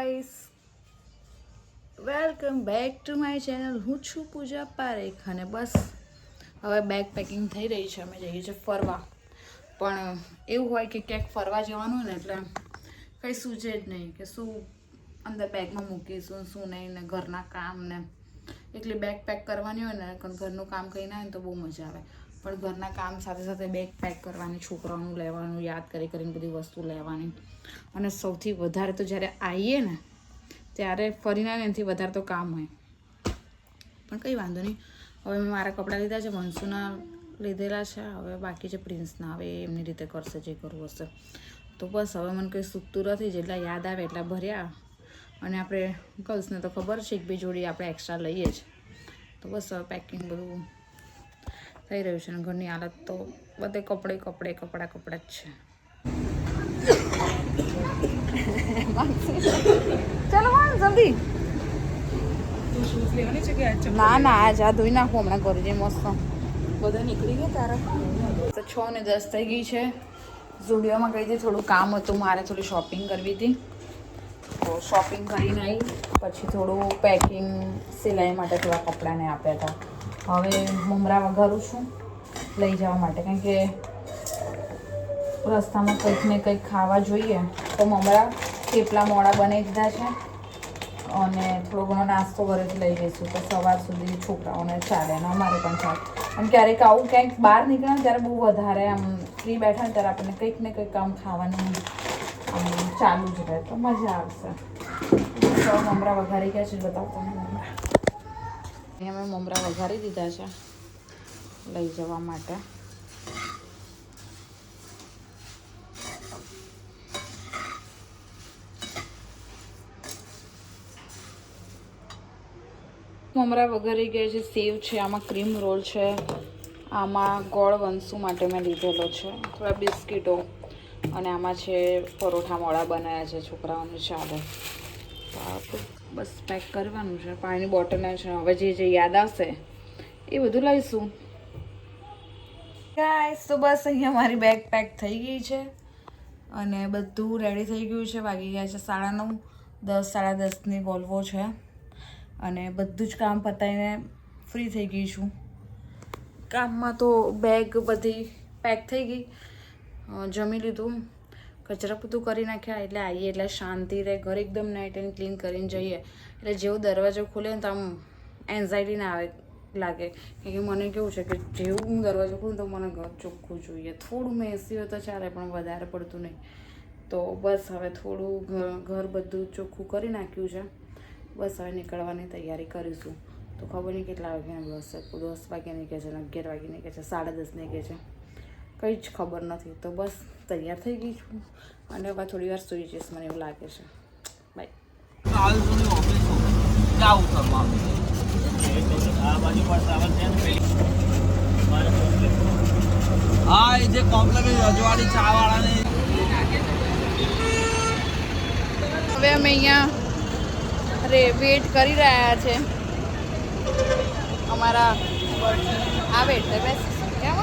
Guys, welcome back to my channel. હું છું પૂજા પારેખ અને બસ હવે બેગ પેકિંગ થઈ રહી છે. અમે જઈએ છીએ ફરવા, પણ એવું હોય કે ક્યાંક ફરવા જવાનું હોય ને એટલે કંઈ સૂઝે જ નહીં કે શું અંદર બેગમાં મૂકીશું શું નહીં, ને ઘરના કામ ને એટલી બેગ પેક કરવાની હોય ને, ઘરનું કામ કંઈ ના હોય ને તો બહુ મજા આવે. પણ ઘરના કામ સાથે સાથે બેગ પેક કરવાની, છોકરાઓનું લેવાનું, યાદ કરીને બધી વસ્તુ લેવાની, અને સૌથી વધારે તો જ્યારે આવીએ ને ત્યારે ફરીને એનાથી વધારે તો કામ હોય. પણ કંઈ વાંધો નહીં. હવે મેં મારા કપડાં લીધા છે, વંશુના લીધેલા છે. હવે બાકી છે પ્રિન્સના, હવે એમની રીતે કરશે જે કરવું હશે. તો બસ હવે મને કંઈ સૂકતું નથી, જેટલા યાદ આવે એટલા ભર્યા. અને આપણે ગર્લ્સને તો ખબર છે એક બે જોડી આપણે એક્સ્ટ્રા લઈએ જ. તો બસ હવે પેકિંગ બધું થઈ રહ્યું છે. અને ઘરની હાલત તો બધે કપડાં જ છે. ચલો વાળ જલ્દી. ના આજ આ ધોઈ નાખું હમણાં કરી જઈ મસ્ત. બધા નીકળી ગયા તારા તો 6:10 થઈ ગઈ છે. ઝુડિયોમાં ગઈ હતી, થોડું કામ હતું મારે, થોડી શોપિંગ કરવી હતી. તો શોપિંગ કરીને આવી, પછી થોડું પેકિંગ સિલાઈ માટે થોડા કપડાને આપ્યા હતા. હવે મમરા વઘારું છું લઈ જવા માટે, કારણ કે રસ્તામાં કંઈક ને કંઈક ખાવા જોઈએ. તો મમરા થેપલા મોડા બનાવી દીધા છે, અને થોડો ઘણો નાસ્તો ઘરેથી લઈ જઈશું તો સવાર સુધી છોકરાઓને ચાલે અને અમારે પણ ચાલે. અને ક્યારેક આવું ક્યાંક બહાર નીકળે ને ત્યારે બહુ વધારે આમ ફ્રી બેઠા ને ત્યારે આપણને કંઈક ને કંઈક કામ ખાવાનું આમ ચાલુ જ રહે તો મજા આવશે. મમરા વઘારી ગયા છે, બતાવતા ને મમરા અમે મમરા વઘારી દીધા છે લઈ જવા માટે. મમરા વઘારી ગયા છે, સેવ છે, આમાં ક્રીમ રોલ છે, આમાં ગોળ વંશુ માટે મેં લીધેલો છે, થોડા બિસ્કીટો, અને આમાં છે પરોઠા મોડા બનાવ્યા છે, છોકરાઓને ચાલે. તો આપણું બસ પેક કરવાનું છે. પાણીની બોટલ છે. હવે જે યાદ આવશે એ બધું લઈશું. ગાઈસ, તો બસ અહીંયા મારી બેગ પેક થઈ ગઈ છે અને બધું રેડી થઈ ગયું છે. વાગી ગયા છે 9:30. 10:30ની વોલ્વો છે અને બધું જ કામ પતાવીને ફ્રી થઈ ગઈ છું. કામમાં તો બેગ બધી પેક થઈ ગઈ, જમી લીધું, કચરા બધું કરી નાખ્યા. એટલે આવીએ એટલે શાંતિ રહે, ઘર એકદમ નાઇટ એન્ડ ક્લીન કરીને જઈએ એટલે જેવો દરવાજો ખુલે ને તો આમ એન્ઝાયટી ના આવે લાગે. કે મને કેવું છે કે જેવું હું દરવાજો ખોલું તો મને ઘર ચોખ્ખું જોઈએ. થોડું મેસી હોય તો ચાલે, પણ વધારે પડતું નહીં. તો બસ હવે થોડું ઘર બધું ચોખ્ખું કરી નાખ્યું છે. બસ હવે નીકળવાની તૈયારી કરીશું. તો ખબર નહીં કેટલા વાગ્યાના બસ છે. 10 વાગ્યાની કહે છે, 11 વાગ્યાની કહે છે, 10:30ની કહે છે, કંઈ જ ખબર નથી. તો બસ તૈયાર થઈ ગઈ છું અને હવે થોડી વાર સૂઈ જઈશ, મને એવું લાગે છે. બાય. હા, એ જે કોમ્પ્લેક્સ રજવાડી ચા વાળાને હવે અમે અહીંયા વેટ કરી રહ્યા છે અમારા આવે એટલે બેસીશું. કેમ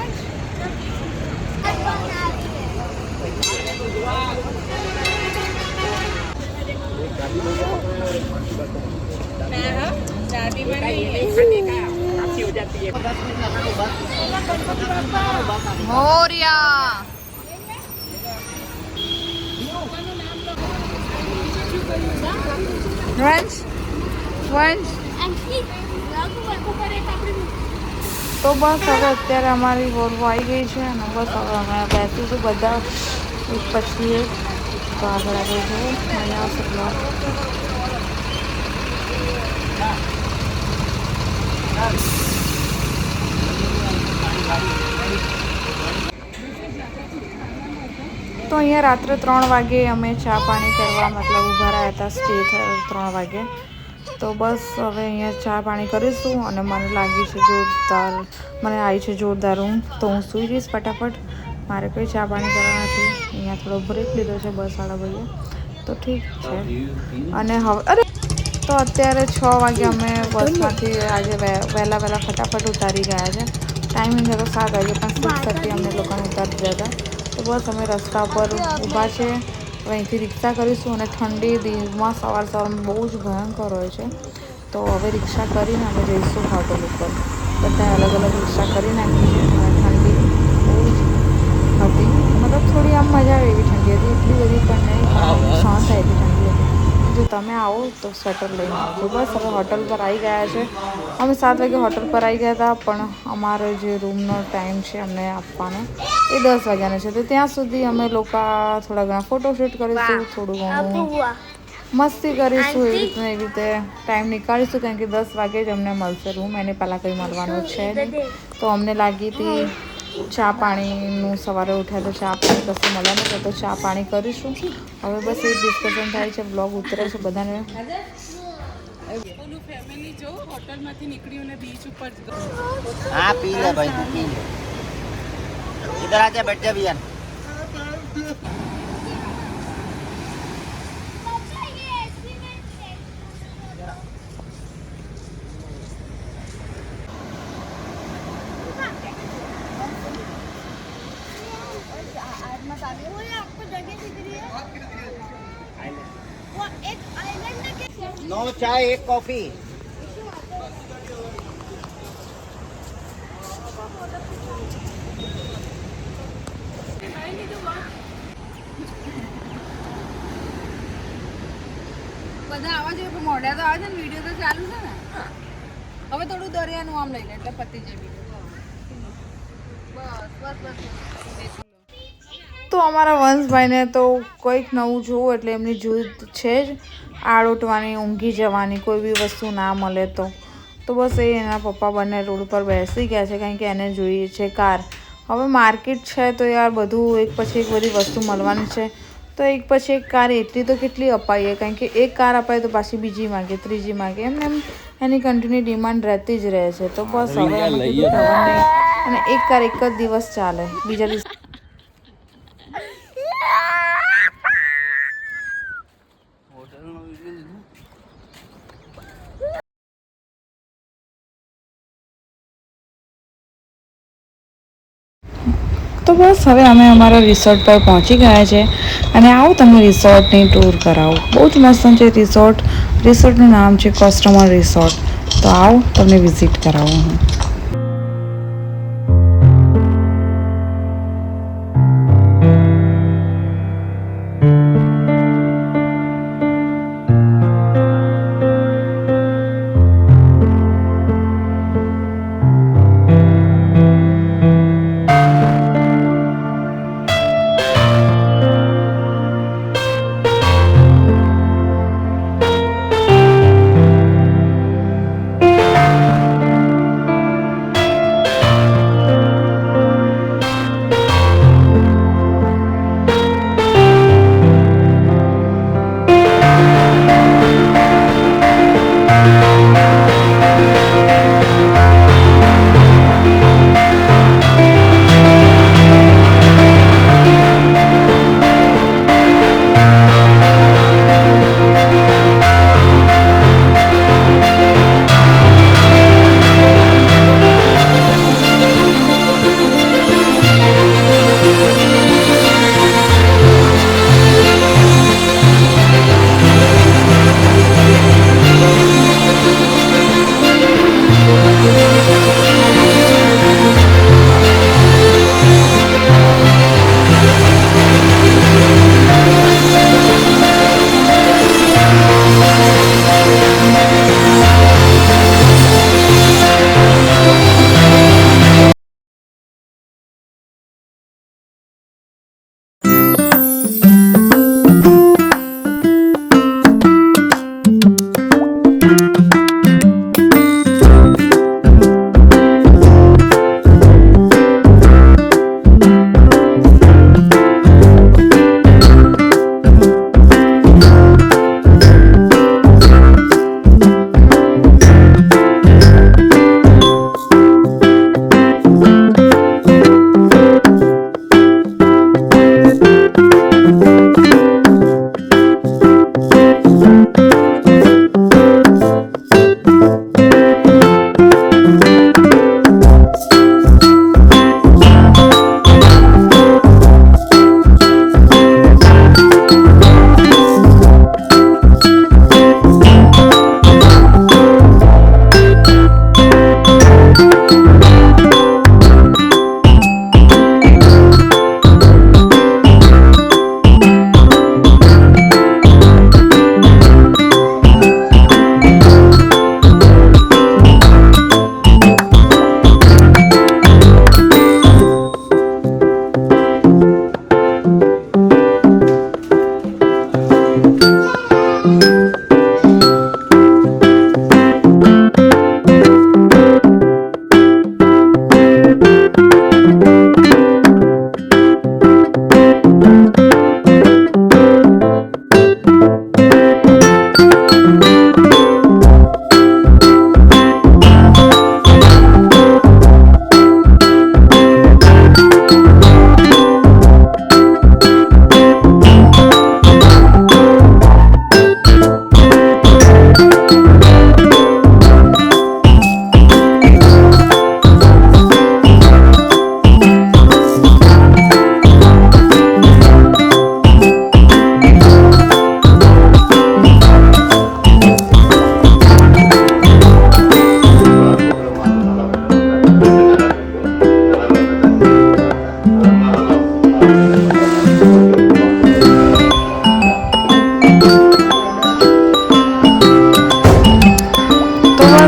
મોરિયા તો બસ હવે અત્યારે અમારી વોલ્વો આવી ગઈ છે અને બસ હવે અમે બેસીશું બધા એક પછી એક. તો આગળ આગળ જવું મજા આવશે. તો અહીંયા રાત્રે 3 વાગે અમે ચા પાણી કરવા મતલબ ઊભા રહ્યા હતા. સ્ટે થયો 3 વાગે. તો બસ હવે અહીંયા ચા પાણી કરીશું અને મને લાગી છે જોરદાર, મને આવી છે જોરદાર ઊંઘ. તો હું સૂઈ જઈશ ફટાફટ, મારે કંઈ ચા પાણી કરવા નથી. અહીંયા થોડો બ્રેક લીધો છે બસવાળા ભાઈએ, તો ઠીક છે. અને હવે તો અત્યારે 6 વાગે અમે બસમાંથી આજે વહેલા ફટાફટ ઉતારી ગયા છે. ટાઈમિંગ હતો 7 વાગે, પણ 6:30 અમને લોકોને ઉતારી દીધા હતા. તો બસ અમે રસ્તા પર ઊભા છે હવે અહીંથી રિક્ષા કરીશું અને ઠંડી દીવમાં સવારમાં બહુ જ ભયંકર હોય છે. તો હવે રિક્ષા કરીને અમે જઈશું હોટલ ઉપર. બધા અલગ અલગ રિક્ષા કરી નાખી છે અને ઠંડી બહુ જ હતી, મતલબ થોડી આમ મજા આવે એવી ઠંડી હતી, એટલી બધી પણ નહીં, સહન થાય એટલી ઠંડી હતી. જો તમે આવો તો સ્વેટર લઈને આવજો. બસ હવે હોટલ પર આવી ગયા છે. અમે 7 વાગે હોટલ પર આવી ગયા હતા, પણ અમારો જે રૂમનો ટાઈમ છે અમને આપવાનો એ 10 વાગ્યાનો છે. તો ત્યાં સુધી અમે લોકો થોડા ઘણા ફોટોશૂટ કરીશું, થોડું ઘણું મસ્તી કરીશું, એવી રીતે ટાઈમ નીકાળીશું. કારણ કે 10 વાગે જ અમને મળશે રૂમ, એને પહેલાં કંઈ મળવાનું છે નહીં. તો અમને લાગી હતી ચા પાણીનું, સવારે ઉઠ્યા તો ચા પાણી કશું મળે નહીં, તો ચા પાણી કરીશું. હવે બસ એ ડિસ્કશન થાય છે, બ્લોગ ઉતરે છે બધાને. ફેમિલી જો હોટલમાંથી નીકળ્યું ને બીચ ઉપર हाँ पी ले भाई तू पी ले इधर आके बैठ जा भैया नो चाय एक कॉफी બધા આવા જોઈએ પણ મોઢા તો આવે છે ને, વિડીયો તો ચાલુ છે ને. હવે થોડું દરિયાનું આમ લઈ લે એટલે પતી જાય વિડીયો. તો અમારા વંશભાઈને તો કોઈક નવું જોવું એટલે એમની જૂથ છે જ આળોટવાની, ઊંઘી જવાની, કોઈ બી વસ્તુ ના મળે તો બસ એ એના પપ્પા બંને રોડ પર બેસી ગયા છે, કારણ કે એને જોઈએ છે કાર. હવે માર્કેટ છે તો યાર બધું એક પછી એક બધી વસ્તુ મળવાની છે, તો એક પછી એક કાર એટલી તો કેટલી અપાઈએ, કારણ કે એક કાર અપાય તો પાછી બીજી માગે, ત્રીજી માગે, એમ એની કન્ટિન્યુ ડિમાન્ડ રહેતી જ રહે છે. તો બસ હવે અમે કીધું ખબર નહીં, અને એક કાર એક જ દિવસ ચાલે, બીજા દિવસ તો બસ હવે અમે અમારા રિસોર્ટ પર પહોંચી ગયા છે. અને આવો તમને રિસોર્ટની ટૂર કરાવું. બહુ જ મસ્ત છે રિસોર્ટનું નામ છે કસ્ટમર રિસોર્ટ. તો આવો તમને વિઝિટ કરાવું હું.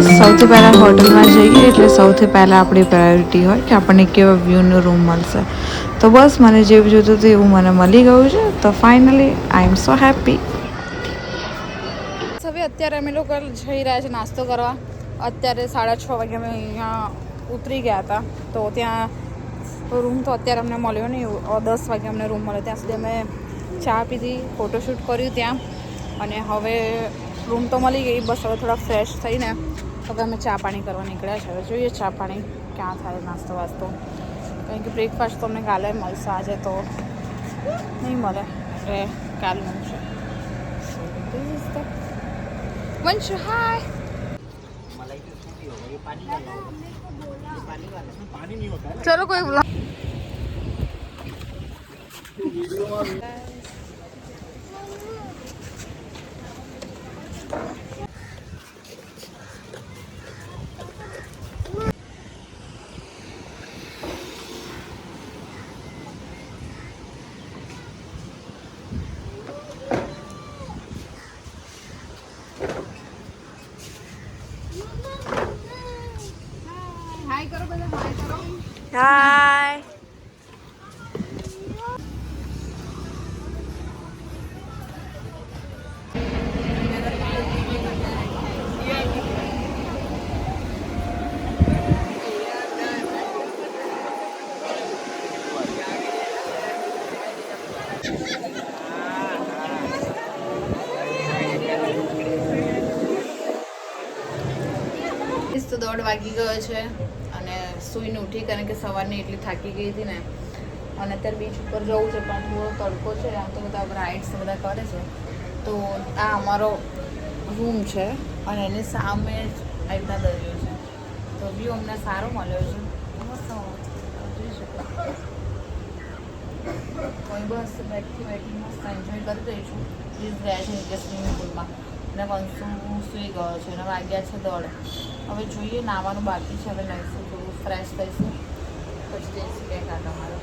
બસ સૌથી પહેલાં હોટલમાં જઈએ એટલે સૌથી પહેલાં આપણી પ્રાયોરિટી હોય કે આપણને કેવા વ્યૂનો રૂમ મળશે. તો બસ મને જેવું જોતું હતું એવું મને મળી ગયું છે. તો ફાઇનલી આઈ એમ સો હેપી. હવે અત્યારે અમે લોકો જઈ રહ્યા છે નાસ્તો કરવા. અત્યારે 6:30 વાગે અમે અહીંયા ઉતરી ગયા હતા. તો ત્યાં રૂમ તો અત્યારે અમને મળ્યો નહીં. 10 વાગે અમને રૂમ મળ્યો. ત્યાં સુધી અમે ચા પીધી, ફોટોશૂટ કર્યું ત્યાં. અને હવે રૂમ તો મળી ગઈ. બસ હવે થોડા ફ્રેશ થઈને હવે અમે ચા પાણી કરવા નીકળ્યા છે. હવે જોઈએ ચા પાણી ક્યાં થાય, નાસ્તો વાસ્તો. કારણ કે બ્રેકફાસ્ટ તો અમને કાલે મળશે, આજે તો નહીં મળે. એટલે કાલનું છે. વંશુ હાય. ચલો કોઈ બોલા. હાય કરો બધા, હાય કરો. હાય. તો 1:30 વાગી ગયો છે અને સૂઈને ઉઠી, કારણ કે સવારની એટલી થાકી ગઈ હતી ને. અને અત્યારે બીચ ઉપર જવું છે પણ થોડો તડકો છે. આમ તો બધા રાઇડ્સ બધા કરે છે. તો આ અમારો રૂમ છે અને એની સામે જ આ રીતના દરિયો છે. તો વ્યૂ અમને સારો મળ્યો છે. મસ્ત જોઈ શકો. કોઈ બસ બેઠી મસ્ત એન્જોય કરી દઈશું. પ્લીઝ ગયા છે નીચે સ્વિમિંગ પુલમાં. અને વંશુ સૂઈ ગયો છે અને વાગ્યા છે 1:30. હવે જોઈએ, નાવાનું બાકી છે. હવે નાહીશું, થોડું ફ્રેશ થઈશું, પછી જઈશું ક્યાંક આટા મારો.